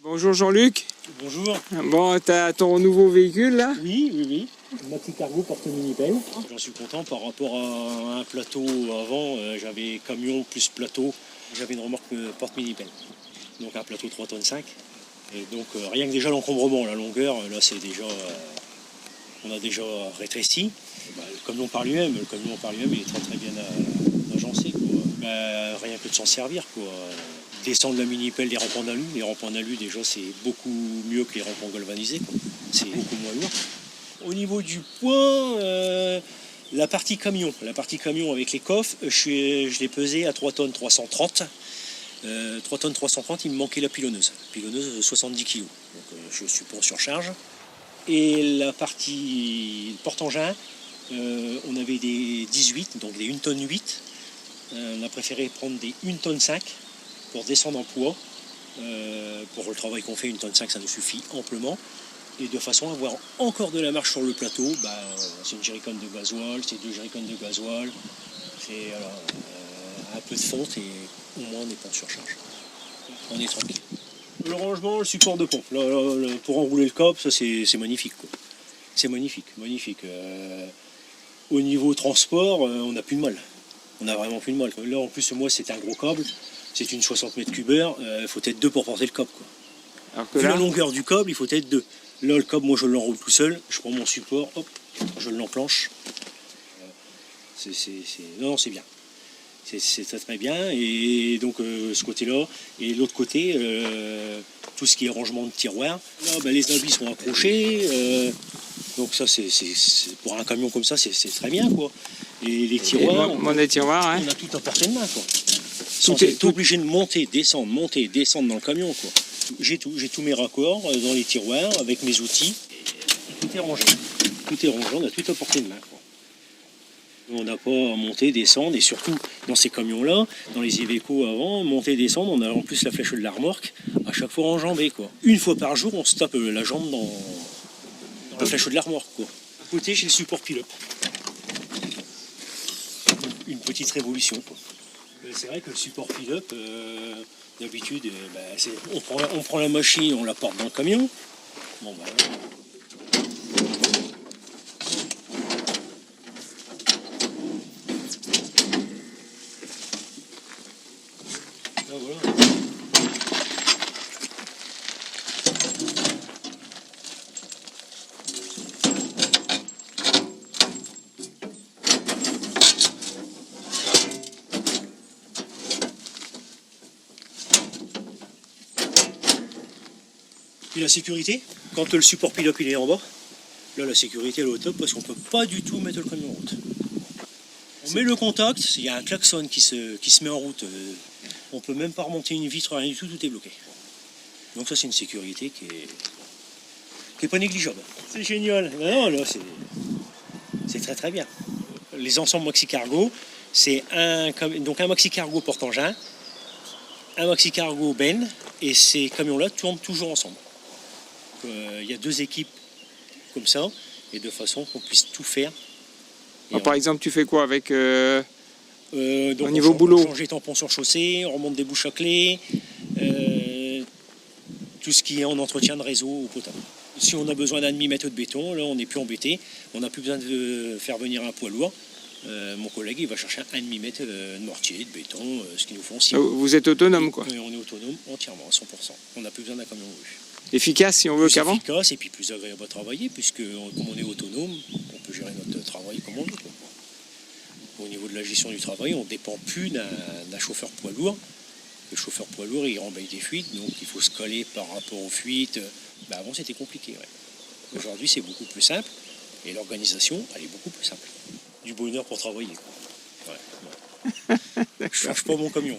Bonjour Jean-Luc. Bonjour. Bon, t'as ton nouveau véhicule là? Oui. Maxi Cargo porte Minipel. J'en suis content par rapport à un plateau avant. J'avais camion plus plateau. J'avais une remorque porte Minipel. Donc un plateau 3 tonnes 5. Et donc rien que déjà l'encombrement, la longueur, là c'est déjà... on a déjà rétréci. Le camion par lui-même, il est très bien agencé. Rien que de s'en servir, quoi. Descendre la Minipel des rampes en alu. Les rampes en alu, déjà, c'est beaucoup mieux que les rampes en galvanisé. C'est beaucoup moins lourd. Au niveau du poids, la partie camion avec les coffres, je l'ai pesé à 3 tonnes 330. 3 tonnes 330, il me manquait la pilonneuse. Pilonneuse 70 kg. Donc je suis pas en surcharge. Et la partie porte-engin, on avait des 18, donc des 1 tonne 8. On a préféré prendre des 1 tonne 5 pour descendre en poids. Pour le travail qu'on fait, 1 tonne 5, ça nous suffit amplement. Et de façon à avoir encore de la marche sur le plateau, c'est une jerrycan de gasoil, c'est 2 jerrycans de gasoil, c'est un peu de fonte et au moins on n'est pas en surcharge. On est tranquille. Le rangement, le support de pompe, pour enrouler le câble, ça c'est magnifique, quoi. C'est magnifique. Au niveau transport, on n'a plus de mal. On a vraiment plus de mal. Là en plus, moi c'est un gros câble, c'est une 60 mètres cubeurs, il faut être 2 pour porter le câble, quoi. Alors que là, la longueur du câble, il faut être 2. Là, le câble, moi, je l'enroule tout seul. Je prends mon support, hop, je l'emplanche. Non, c'est bien. C'est très très bien. Et donc, ce côté-là. Et l'autre côté, tout ce qui est rangement de tiroirs. Là, les habits sont accrochés. Donc ça, pour un camion comme ça, c'est très bien, quoi. Et les tiroirs, on a tout à portée de main, quoi. Sans être obligé de monter, descendre dans le camion, quoi. J'ai tous mes raccords dans les tiroirs avec mes outils. Tout est rangé, on a tout à portée de main, quoi. On n'a pas à monter, descendre, et surtout dans ces camions-là, dans les Iveco avant, monter, descendre, on a en plus la flèche de la remorque, à chaque fois enjambée, quoi. Une fois par jour, on se tape la jambe dans la flèche de la remorque, quoi. À côté, j'ai le support pilote. Une petite révolution, quoi. C'est vrai que le support pilote, d'habitude, on prend la machine, on la porte dans le camion. Bon, là, voilà. Et la sécurité, quand le support pilote il est en bas, là la sécurité elle est au top parce qu'on ne peut pas du tout mettre le camion en route. On met le contact, il y a un klaxon qui se met en route, on ne peut même pas remonter une vitre, rien du tout, tout est bloqué. Donc ça c'est une sécurité qui est pas négligeable. C'est génial, non, là c'est très très bien. Les ensembles Maxi Cargo, c'est un Maxi Cargo porte-engin, un Maxi Cargo Ben, et ces camions-là tournent toujours ensemble. Il y a 2 équipes comme ça, et de façon qu'on puisse tout faire. Par exemple, tu fais quoi avec au niveau boulot? On change les tampons sur chaussée, on remonte des bouches à clé, tout ce qui est en entretien de réseau au potable. Si on a besoin d'un demi-mètre de béton, là on n'est plus embêté, on n'a plus besoin de faire venir un poids lourd. Mon collègue il va chercher un demi-mètre de mortier, de béton, ce qu'ils nous font. Vous êtes autonome, quoi? On est autonome entièrement, à 100%. On n'a plus besoin d'un camion rue. Efficace si on veut qu'avant. Efficace et puis plus agréable à travailler, puisque comme on est autonome, on peut gérer notre travail comme on veut, quoi. Au niveau de la gestion du travail, on ne dépend plus d'un chauffeur poids lourd. Le chauffeur poids lourd, il remballe des fuites, donc il faut se coller par rapport aux fuites. Avant, c'était compliqué. Ouais. Aujourd'hui, c'est beaucoup plus simple, et l'organisation, elle est beaucoup plus simple. Du bonheur pour travailler, quoi. Ouais. Je ne change pas mon camion.